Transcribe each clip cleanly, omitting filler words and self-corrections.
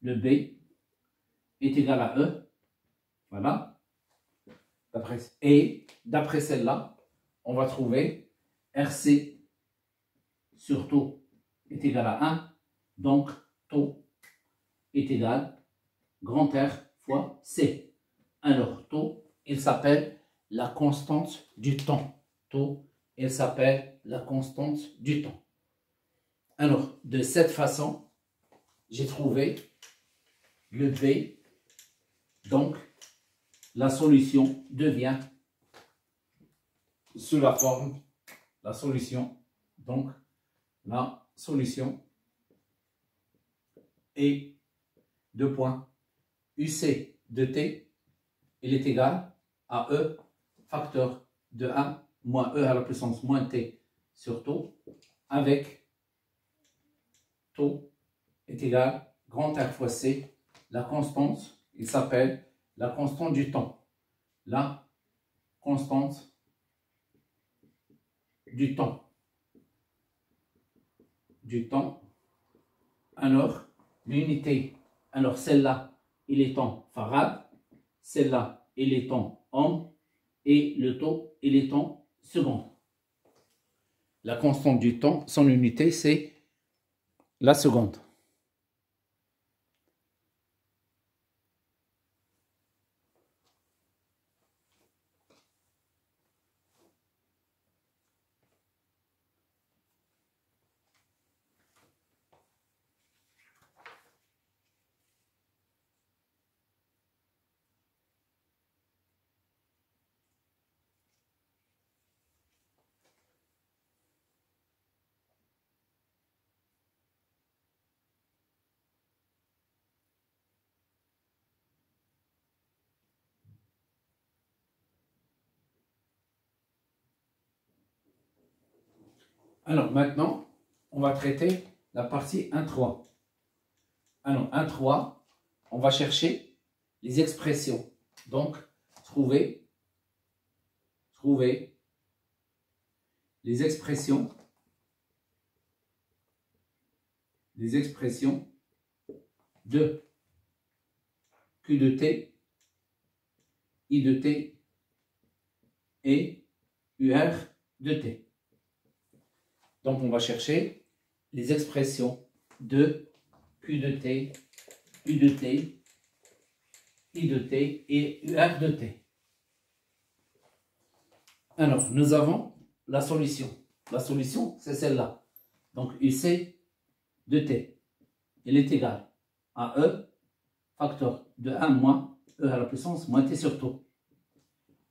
le B est égal à E. Voilà. Et d'après celle-là, on va trouver RC sur taux est égal à 1. Donc, taux est égal grand R fois C. Alors, taux, il s'appelle la constante du temps. Taux, il s'appelle la constante du temps. Alors, de cette façon, j'ai trouvé le B. Donc, la solution devient sous la forme, la solution, donc, la solution est 2 points. UC de T, il est égal à E facteur de 1 moins E à la puissance moins T sur taux, avec taux est égal grand R fois C, la constante, il s'appelle la constante du temps. La constante du temps. Alors, l'unité, alors celle-là, il est en farad, celle-là, il est en ohm, et le taux, il est en seconde. La constante du temps, son unité, c'est la seconde. Alors maintenant, on va traiter la partie 1,3. Alors 1,3, on va chercher les expressions. Donc, trouver les expressions de Q de T, I de T et UR de T. Donc, on va chercher les expressions de Q de T, U de T, I de T et UR de T. Alors, nous avons la solution. La solution, c'est celle-là. Donc, UC de T, il est égal à E facteur de 1 moins E à la puissance moins T sur taux.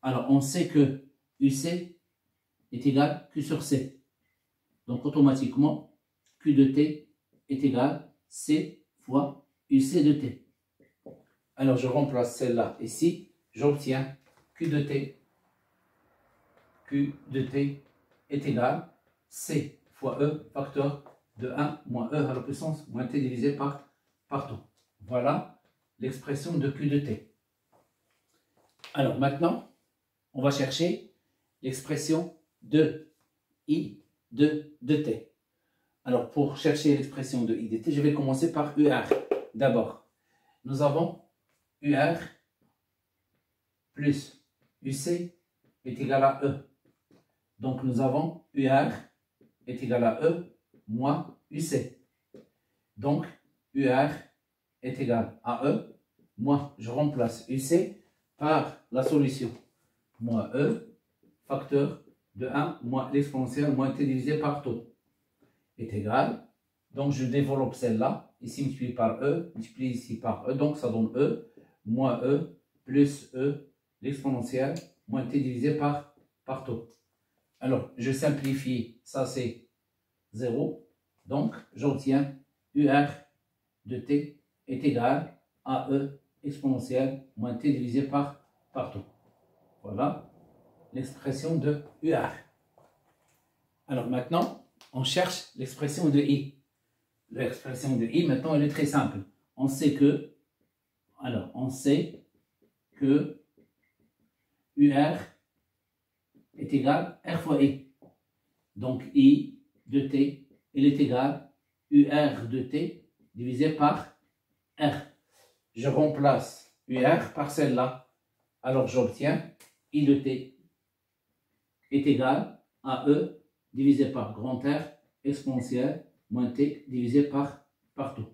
Alors, on sait que UC est égal à Q sur C. Donc, automatiquement, Q de T est égal à C fois UC de T. Alors, je remplace celle-là ici. J'obtiens Q de T est égal à C fois E facteur de 1 moins E à la puissance moins T divisé par taux. Voilà l'expression de Q de T. Alors, maintenant, on va chercher l'expression de I de T. Alors, pour chercher l'expression de I de T, je vais commencer par UR. D'abord, nous avons UR plus UC est égal à E. Donc, nous avons UR est égal à E moins UC. Donc, UR est égal à E moins, je remplace UC par la solution. Moins E facteur de 1 moins l'exponentielle moins T divisé par taux est égal. Donc, je développe celle-là. Ici, multiplié par E, multiplié ici par E. Donc, ça donne E moins E plus E l'exponentielle moins T divisé par taux. Alors, je simplifie. Ça, c'est 0. Donc, j'obtiens UR de T est égal à E exponentielle moins T divisé par taux. Voilà l'expression de UR. Alors maintenant, on cherche l'expression de I. L'expression de I, maintenant, elle est très simple. On sait que UR est égal à R fois I. Donc, I de T, il est égal à UR de T divisé par R. je remplace UR par celle-là. Alors j'obtiens I de T est égal à E divisé par grand R exponentielle moins T divisé par tout.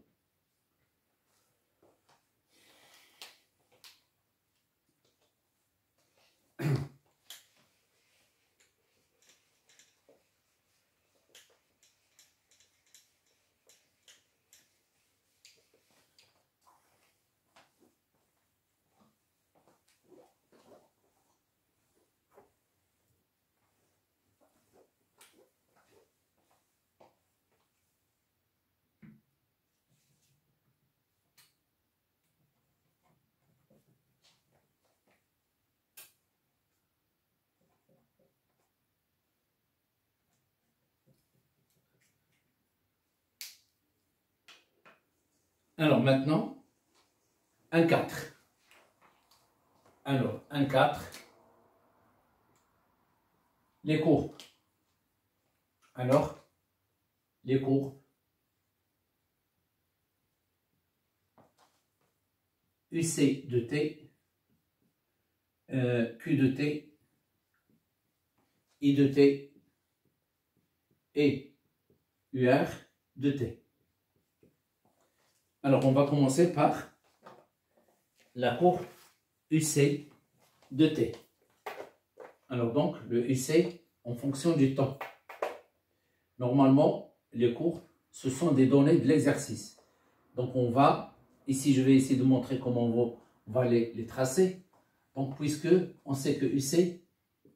Alors maintenant, un 4. Alors, un 4, les courbes. Alors, les courbes. UC de T, Q de T, I de T et UR de T. Alors, on va commencer par la courbe UC de T. Alors donc, le UC en fonction du temps. Normalement, les courbes, ce sont des données de l'exercice. Donc on va, ici je vais essayer de montrer comment on va les tracer. Donc puisque on sait que UC,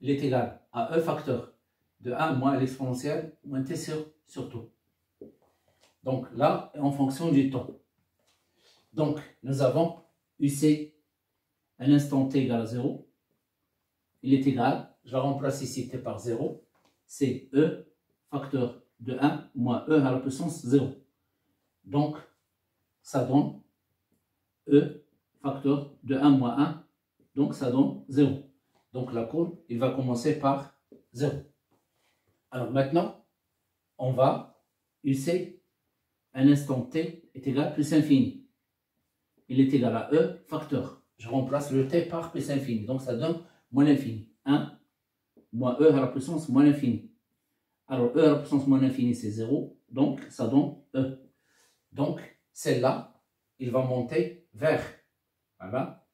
il est égal à E facteur de 1 moins l'exponentielle moins T sur tout. Donc là, en fonction du temps. Donc nous avons UC à l'instant T égale à 0. Il est égal, je remplace ici T par 0. C'est E facteur de 1 moins E à la puissance 0. Donc, ça donne E facteur de 1 moins 1. Donc, ça donne 0. Donc, la courbe, il va commencer par 0. Alors, maintenant, on va UC à un instant T est égal à plus infini. Il est égal à E facteur. Je remplace le T par plus infini. Donc, ça donne moins l'infini. 1 moins E à la puissance moins l'infini. Alors, E à la puissance moins l'infini, c'est 0. Donc, ça donne E. Donc, celle-là, il va monter vers. Voilà.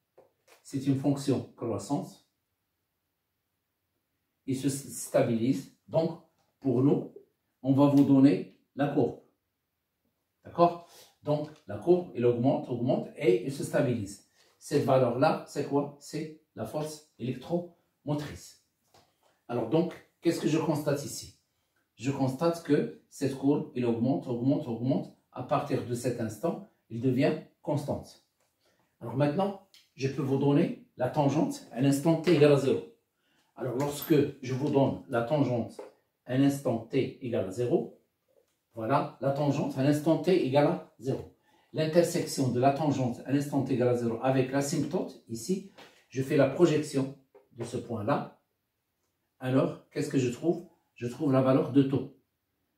C'est une fonction croissance. Il se stabilise. Donc, pour nous, on va vous donner la courbe. D'accord? Donc, la courbe, elle augmente, augmente et il se stabilise. Cette valeur-là, c'est quoi? C'est la force électromotrice. Alors, donc, qu'est-ce que je constate ici? Je constate que cette courbe, elle augmente, augmente, augmente. À partir de cet instant, il devient constante. Alors maintenant, je peux vous donner la tangente à l'instant t égale à 0. Alors lorsque je vous donne la tangente à l'instant t égale à 0, voilà, la tangente à l'instant t égale à 0. L'intersection de la tangente à l'instant t égale à 0 avec l'asymptote, ici, je fais la projection de ce point-là. Alors, qu'est-ce que je trouve? Je trouve la valeur de taux.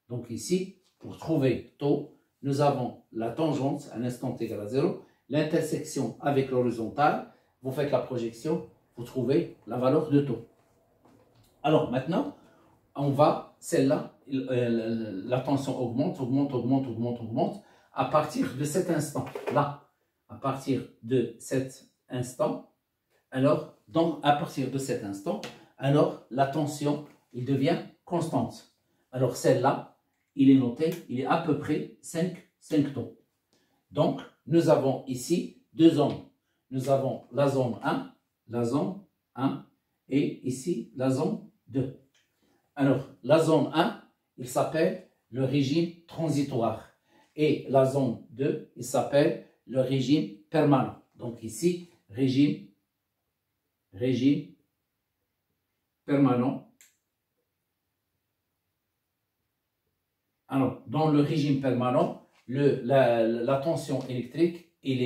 Donc ici, pour trouver taux, nous avons la tangente à l'instant t égale à 0, l'intersection avec l'horizontale, vous faites la projection, vous trouvez la valeur de taux. Alors maintenant, on va, celle-là, la tension augmente, augmente, augmente, augmente, augmente, à partir de cet instant-là. À partir de cet instant, alors, donc à partir de cet instant, alors la tension, il devient constante. Alors celle-là, il est noté, il est à peu près 5 taux. Donc, nous avons ici deux zones. Nous avons la zone 1 et ici la zone 2. Alors, la zone 1, il s'appelle le régime transitoire. Et la zone 2, il s'appelle le régime permanent. Donc ici, régime permanent. Alors, dans le régime permanent, la tension électrique, elle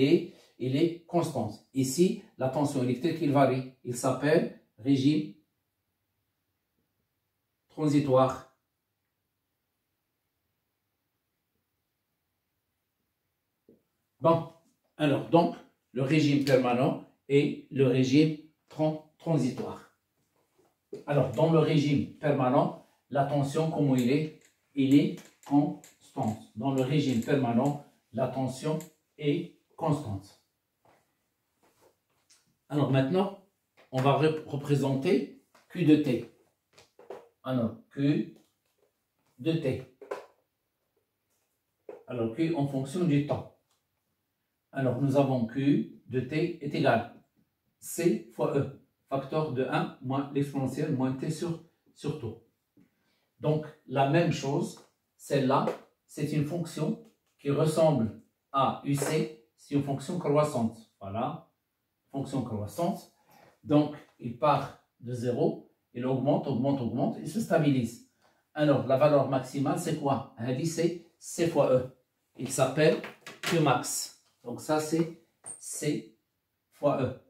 est constante. Ici, la tension électrique, il varie. Il s'appelle régime transitoire. Bon, alors, donc, le régime permanent et le régime transitoire. Alors, dans le régime permanent, la tension, comment il est? Il est constante. Dans le régime permanent, la tension est constante. Alors maintenant, on va représenter Q de T. Alors, Q de T. Alors, Q en fonction du temps. Alors, nous avons Q de T est égal C fois E, facteur de 1 moins l'exponentielle moins T sur tau. Donc, la même chose, celle-là, c'est une fonction qui ressemble à UC, c'est une fonction croissante. Voilà, fonction croissante. Donc, il part de 0, il augmente, augmente, augmente, il se stabilise. Alors, la valeur maximale, c'est quoi? Un indice, c'est C fois E. Il s'appelle Qmax. Donc, ça, c'est C fois E.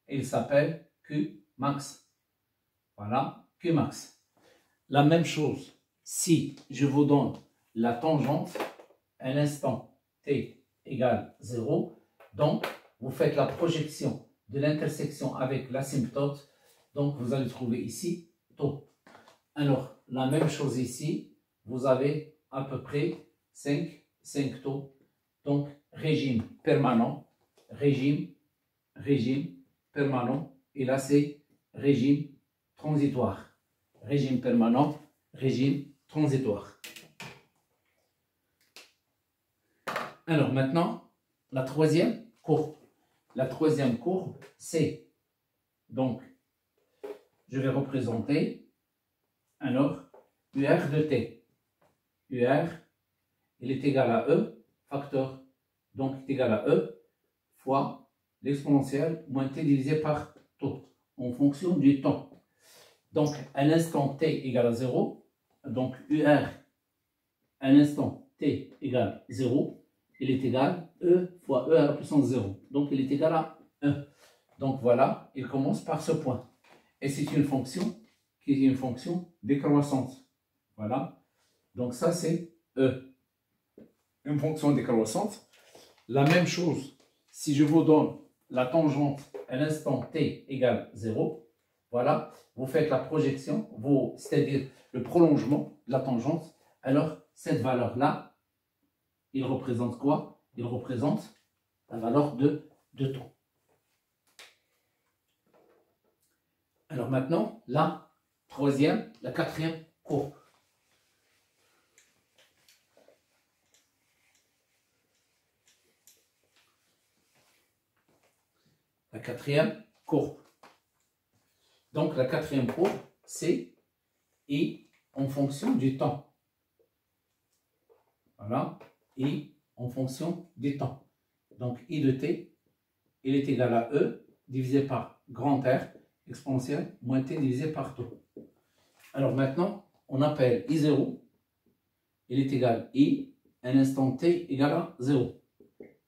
Il s'appelle Qmax. Voilà, Qmax. La même chose, si je vous donne la tangente à l'instant t égale 0, donc vous faites la projection de l'intersection avec l'asymptote, donc vous allez trouver ici tau. Alors, la même chose ici, vous avez à peu près 5 taux, donc régime permanent, régime permanent, et là c'est régime transitoire. Régime permanent, régime transitoire. Alors maintenant, la troisième courbe. La troisième courbe, c'est, donc, je vais représenter, alors, UR de T. UR, il est égal à E, facteur, donc est égal à E, fois l'exponentielle moins T divisé par tau, en fonction du temps. Donc, à l'instant t égale à 0, donc UR à l'instant t égale 0, il est égal à E fois E à la puissance 0. Donc, il est égal à 1. Donc, voilà, il commence par ce point. Et c'est une fonction qui est une fonction décroissante. Voilà. Donc, ça, c'est E. Une fonction décroissante. La même chose, si je vous donne la tangente à l'instant t égale 0, voilà, vous faites la projection, c'est-à-dire le prolongement de la tangente. Alors, cette valeur-là, il représente quoi? Il représente la valeur de tau. Alors maintenant, la quatrième courbe. La quatrième courbe. Donc, la quatrième courbe, c'est I en fonction du temps. Voilà, I en fonction du temps. Donc, I de t, il est égal à E divisé par grand R exponentielle moins t divisé par tau. Alors maintenant, on appelle I0, il est égal à I, un instant t égal à 0,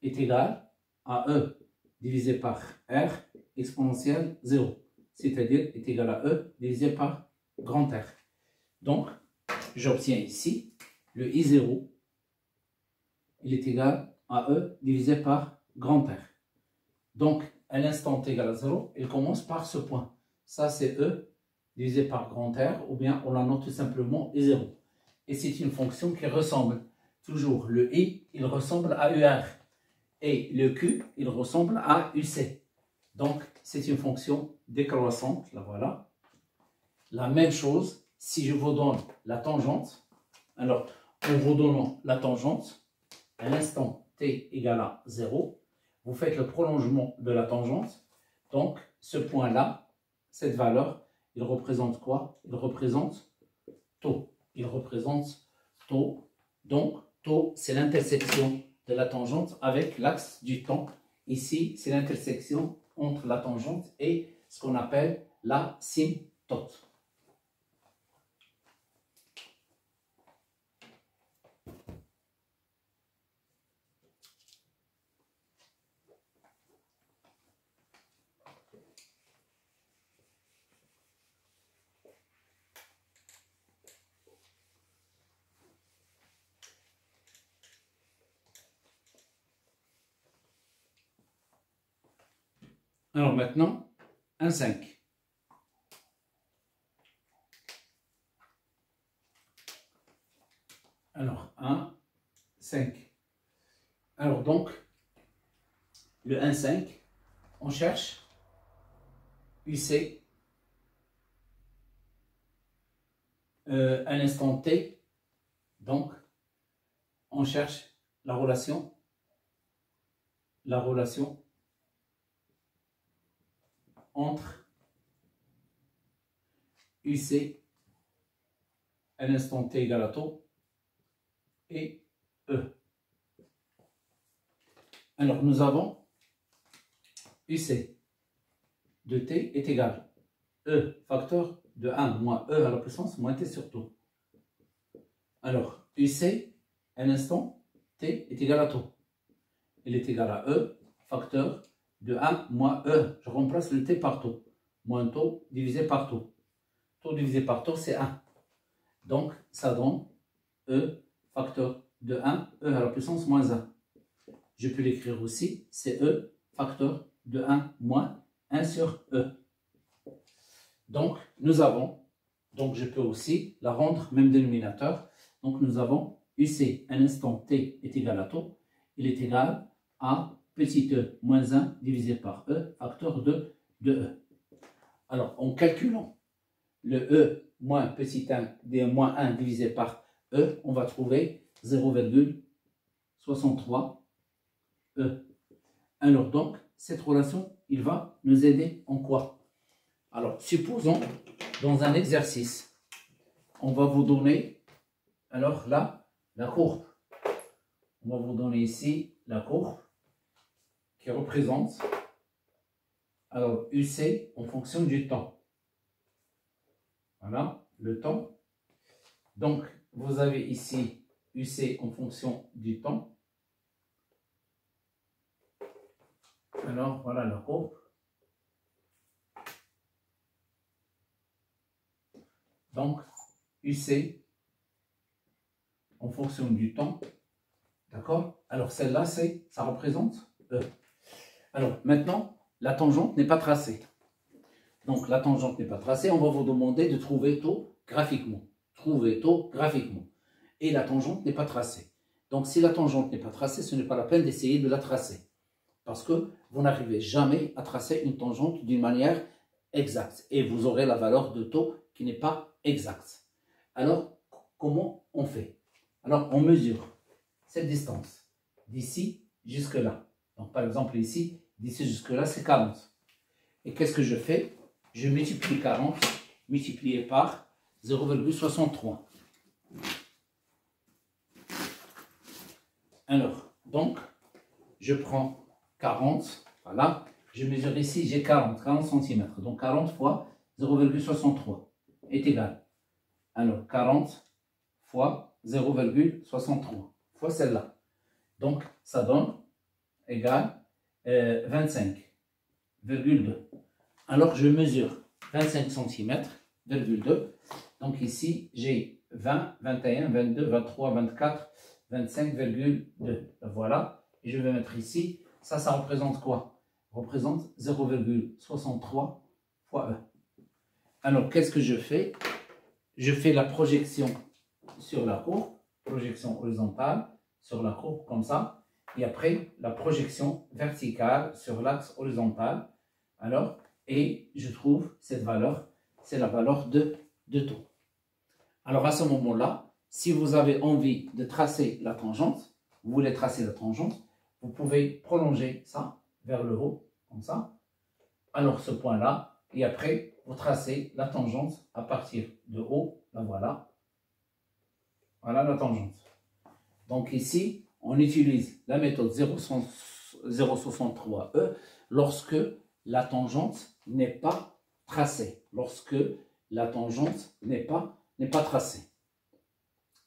est égal à E divisé par R exponentielle 0, c'est-à-dire est égal à E divisé par grand R. Donc, j'obtiens ici le I0, il est égal à E divisé par grand R. Donc, à l'instant t égale à 0, il commence par ce point. Ça, c'est E divisé par grand R, ou bien on la note tout simplement I0. Et c'est une fonction qui ressemble toujours. Le I, il ressemble à UR. Et le Q, il ressemble à UC. Donc, c'est une fonction décroissante. La voilà. La même chose, si je vous donne la tangente, alors, en vous donnant la tangente, à l'instant t égale à 0, vous faites le prolongement de la tangente. Donc, ce point-là, cette valeur, il représente quoi? Il représente tau. Il représente tau. Donc, tau, c'est l'intersection de la tangente avec l'axe du temps. Ici, c'est l'intersection entre la tangente et ce qu'on appelle l'asymptote. Alors maintenant, 1, 5. Alors, 1, 5. Alors donc, le 1, 5, on cherche UC à l'instant T. Donc, on cherche la relation entre UC à l'instant T égale à taux et E. Alors, nous avons UC de T est égal E facteur de 1 moins E à la puissance moins T sur taux. Alors, UC à l'instant T est égal à taux. Il est égal à E facteur de 1 moins E. Je remplace le T par taux. Moins taux divisé par taux. Taux divisé par taux, c'est 1. Donc, ça donne E facteur de 1, E à la puissance moins 1. Je peux l'écrire aussi, c'est E facteur de 1 moins 1 sur E. Donc, nous avons, donc je peux aussi la rendre même dénominateur. Donc, nous avons UC à l'instant T est égal à taux. Il est égal à petit e moins 1 divisé par E facteur de E. Alors, en calculant le E moins petit 1 moins 1 divisé par E, on va trouver 0,63 E. Alors donc, cette relation, il va nous aider en quoi? Alors, supposons, dans un exercice, on va vous donner, alors là, la courbe. On va vous donner ici la courbe qui représente, alors, UC en fonction du temps. Voilà, le temps. Donc, vous avez ici UC en fonction du temps. Alors, voilà la courbe. Donc, UC en fonction du temps. D'accord? Alors, celle-là, ça représente E. Alors, maintenant, la tangente n'est pas tracée. Donc, la tangente n'est pas tracée. On va vous demander de trouver taux graphiquement. Trouver taux graphiquement. Et la tangente n'est pas tracée. Donc, si la tangente n'est pas tracée, ce n'est pas la peine d'essayer de la tracer. Parce que vous n'arrivez jamais à tracer une tangente d'une manière exacte. Et vous aurez la valeur de taux qui n'est pas exacte. Alors, comment on fait? Alors, on mesure cette distance d'ici jusque là. Donc, par exemple, ici, d'ici jusque là, c'est 40. Et qu'est-ce que je fais? Je multiplie 40 multiplié par 0,63. Alors, donc, je prends 40, voilà, je mesure ici, j'ai 40 cm. Donc, 40 fois 0,63 est égal. Alors, 40 fois 0,63 fois celle-là. Donc, ça donne égal 25,2. Alors, je mesure 25 cm, 2. Donc, ici, j'ai 20, 21, 22, 23, 24, 25,2. Voilà. Et je vais mettre ici. Ça représente quoi? Représente 0,63 fois E. Alors, qu'est-ce que je fais? Je fais la projection sur la courbe, projection horizontale sur la courbe comme ça. Et après, la projection verticale sur l'axe horizontal. Alors, et je trouve cette valeur, c'est la valeur de taux. Alors, à ce moment-là, si vous avez envie de tracer la tangente, vous voulez tracer la tangente, vous pouvez prolonger ça vers le haut, comme ça. Alors, ce point-là, et après, vous tracez la tangente à partir de haut, la voilà. Voilà la tangente. Donc ici, on utilise la méthode 0,63E lorsque la tangente n'est pas tracée. Lorsque la tangente n'est pas tracée.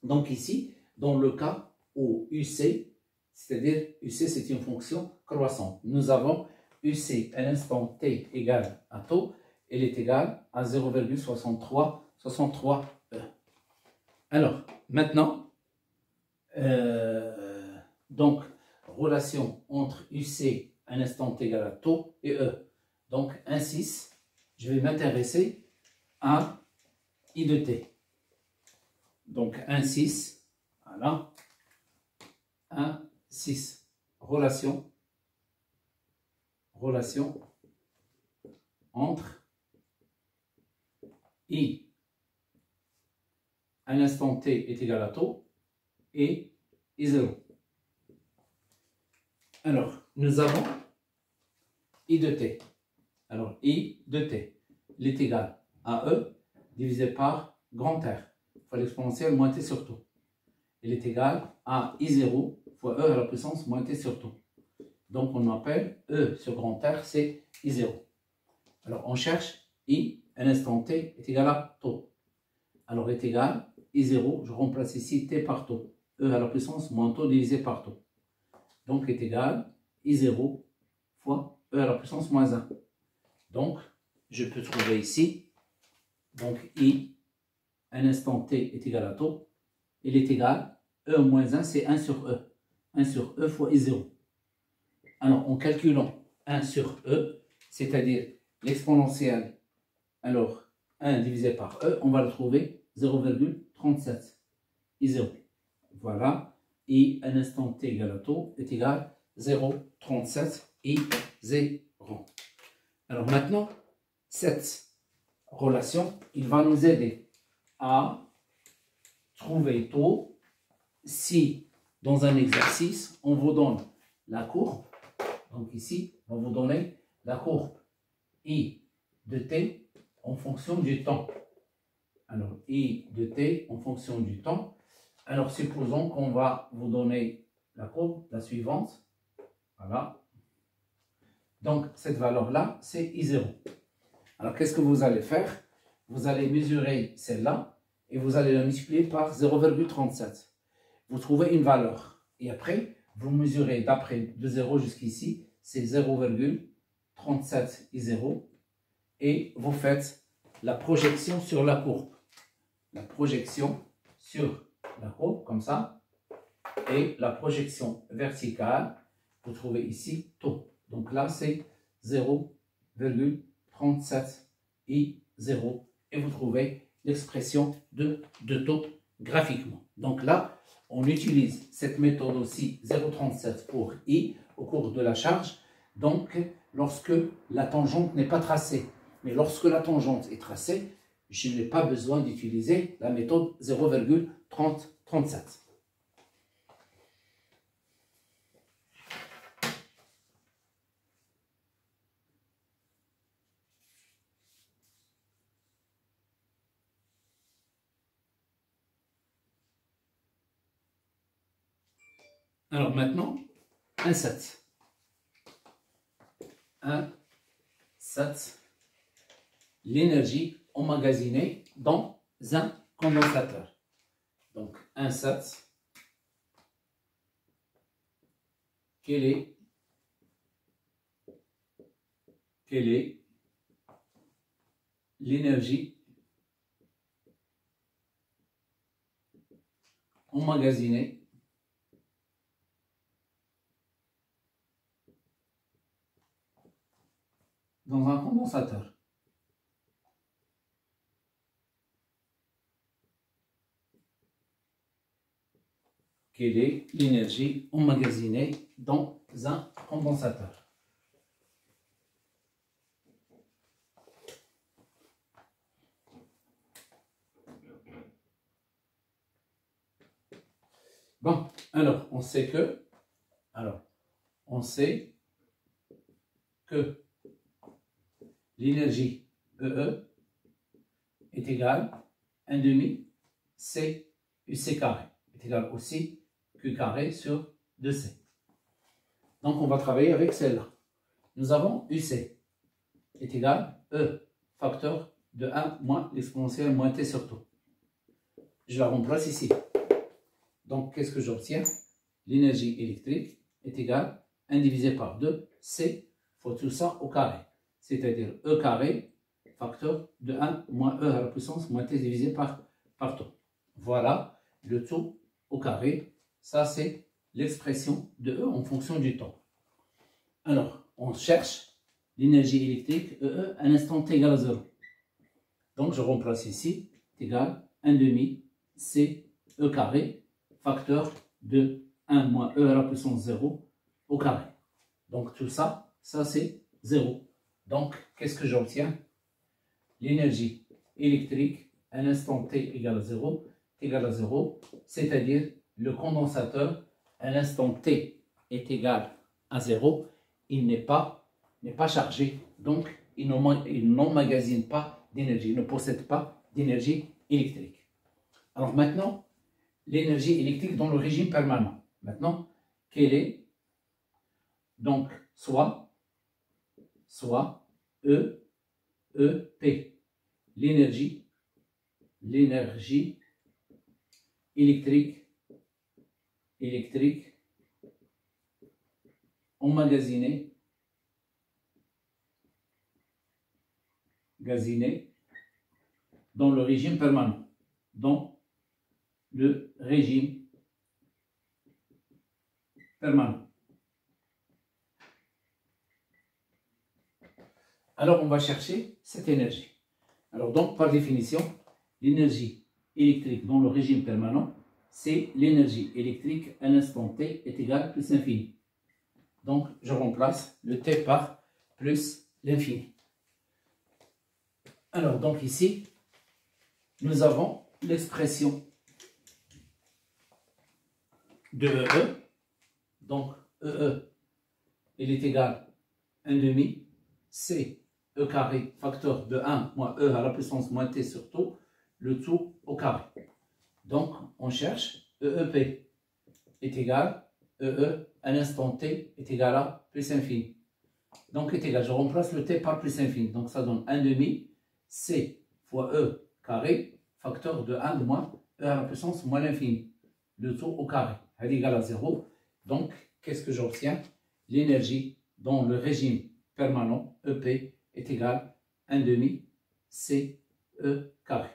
Donc ici, dans le cas où UC, c'est-à-dire UC c'est une fonction croissante, nous avons UC à l'instant t égale à taux, elle est égale à 0,63E. Alors, maintenant, donc, relation entre UC à l'instant t égale à taux et E. Donc 1,6, je vais m'intéresser à I de t. Donc 1,6, voilà, 1,6, relation entre I à l'instant t est égal à taux et I0. Alors, nous avons I de t. Alors, I de t, il est égal à E divisé par grand R fois l'exponentielle moins t sur taux. Il est égal à I0 fois E à la puissance moins t sur taux. Donc, on appelle E sur grand R, c'est I0. Alors, on cherche I à l'instant t est égal à taux. Alors, est égal I0, je remplace ici t par taux. E à la puissance moins taux divisé par taux. Donc, est égal I0 fois E à la puissance moins 1. Donc, je peux trouver ici, donc I à l'instant t est égal à taux. Il est égal, E moins 1, c'est 1 sur E. 1 sur E fois I0. Alors, en calculant 1 sur E, c'est-à-dire l'exponentielle, alors 1 divisé par E, on va le trouver 0,37 I0. Voilà, I à l'instant t égal à taux est égal 0,37 I0. Alors maintenant, cette relation, il va nous aider à trouver taux si dans un exercice, on vous donne la courbe. Donc ici, on va vous donner la courbe I de t en fonction du temps. Alors, I de t en fonction du temps. Alors, supposons qu'on va vous donner la courbe, la suivante. Voilà. Donc, cette valeur-là, c'est I0. Alors, qu'est-ce que vous allez faire? Vous allez mesurer celle-là et vous allez la multiplier par 0,37. Vous trouvez une valeur. Et après, vous mesurez d'après de 0 jusqu'ici, c'est 0,37 I0. Et vous faites la projection sur la courbe. La projection sur la courbe, comme ça. Et la projection verticale, vous trouvez ici taux. Donc là, c'est 0,37 I0. Et vous trouvez l'expression de taux graphiquement. Donc là, on utilise cette méthode aussi 0,37 pour I au cours de la charge. Donc, lorsque la tangente n'est pas tracée. Mais lorsque la tangente est tracée, je n'ai pas besoin d'utiliser la méthode 0,3037. Alors maintenant, 1,7. 1,7. L'énergie emmagasinée dans un condensateur. Donc 1,7. Quelle est l'énergie emmagasinée dans un condensateur? Quelle est l'énergie emmagasinée dans un condensateur? Bon, alors, on sait que l'énergie EE est égale à 1 demi C UC carré, est égal aussi Q carré sur 2C. Donc, on va travailler avec celle-là. Nous avons UC est égal à E facteur de 1 moins l'exponentielle moins T sur taux. Je la remplace ici. Donc, qu'est-ce que j'obtiens? L'énergie électrique est égale à 1 divisé par 2 C fois tout ça au carré. C'est-à-dire E carré facteur de 1 moins E à la puissance moins T divisé par taux. Voilà le taux au carré. Ça, c'est l'expression de E en fonction du temps. Alors, on cherche l'énergie électrique EE à l'instant t égale à 0. Donc je remplace ici, est égal 1 demi C E carré, facteur de 1 moins E à la puissance 0 au carré. Donc tout ça, ça c'est 0. Donc qu'est-ce que j'obtiens? L'énergie électrique à l'instant t égale à 0, c'est-à-dire le condensateur à l'instant t est égal à 0, il n'est pas chargé, donc il n'emmagasine pas d'énergie, il ne possède pas d'énergie électrique. Alors maintenant, l'énergie électrique dans le régime permanent. Maintenant, quelle est? Donc, soit E, E, P. L'énergie électrique emmagasinée dans le régime permanent. Dans le régime permanent. Alors, on va chercher cette énergie. Alors, donc, par définition, l'énergie électrique dans le régime permanent, c'est l'énergie électrique à l'instant t est égale à plus l'infini. Donc, je remplace le t par plus l'infini. Alors, donc ici, nous avons l'expression de EE. Donc, EE, il est égal à 1 demi C E carré facteur de 1 moins E à la puissance moins t sur tout, le tout au carré. Donc, on cherche EEP est égal EE à l'instant t est égal à plus infini. Donc, est égal, je remplace le t par plus infini. Donc, ça donne 1 demi C fois E carré facteur de 1 moins E à la puissance moins l'infini. Le tout au carré. Elle est égale à 0. Donc, qu'est-ce que j'obtiens? L'énergie dans le régime permanent EP est égal à 1 demi C E carré.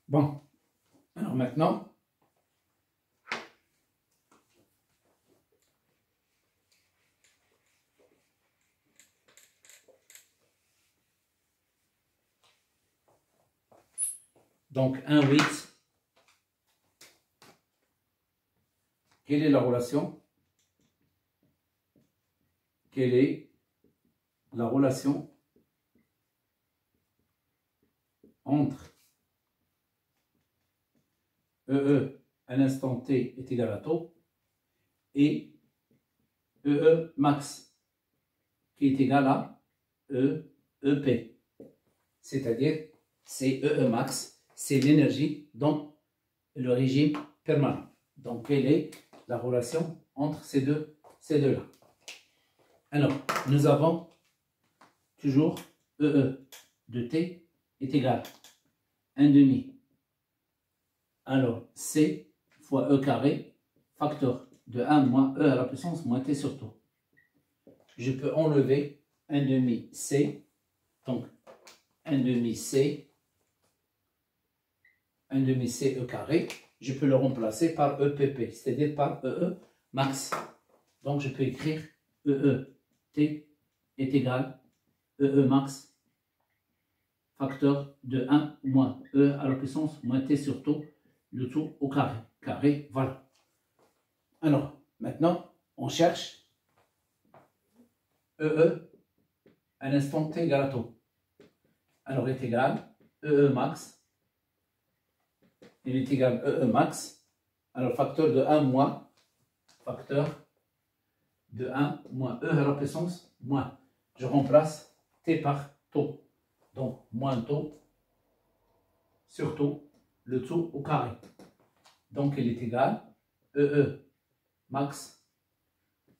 Bon, alors maintenant, donc 1,8, quelle est la relation? Quelle est la relation entre EE à l'instant t est égal à taux et EE max qui est égal à EP. C'est-à-dire, c'est EE max, c'est l'énergie dans le régime permanent. Donc, quelle est la relation entre ces deux-là? Alors, nous avons toujours EE de t est égal à 1 demi. Alors, C fois E carré, facteur de 1 moins E à la puissance moins t sur tout. Je peux enlever 1 demi C, donc 1 demi C E carré. Je peux le remplacer par EPP, c'est-à-dire par EE max. Donc, je peux écrire EE T est égal à EE max, facteur de 1 moins E à la puissance moins t sur tout, le tout au carré. Carré, voilà. Alors, maintenant, on cherche EE à l'instant t égale à taux. Alors, il est égal EE max. Il est égal à EE max. Alors, facteur de 1 moins, facteur de 1 moins E à la puissance moins. Je remplace t par taux. Donc, moins taux sur taux, le tout au carré. Donc, il est égal à EE max,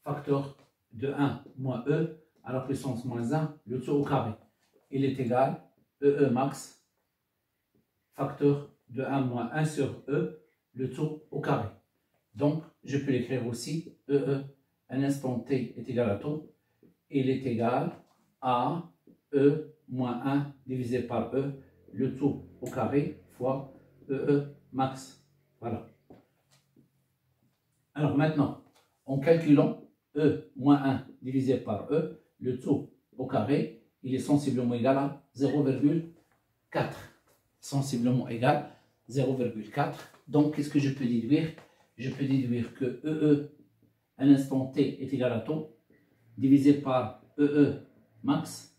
facteur de 1 moins E à la puissance moins 1, le tout au carré. Il est égal à EE max, facteur de 1 moins 1 sur E, le tout au carré. Donc, je peux l'écrire aussi, EE, un instant t est égal à taux, il est égal à E moins 1 divisé par E, le tout au carré fois EE max. Voilà. Alors maintenant, en calculant E moins 1 divisé par E, le tout au carré, il est sensiblement égal à 0,4. Sensiblement égal à 0,4. Donc, qu'est-ce que je peux déduire? Je peux déduire que EE, un instant t est égal à taux, divisé par EE max,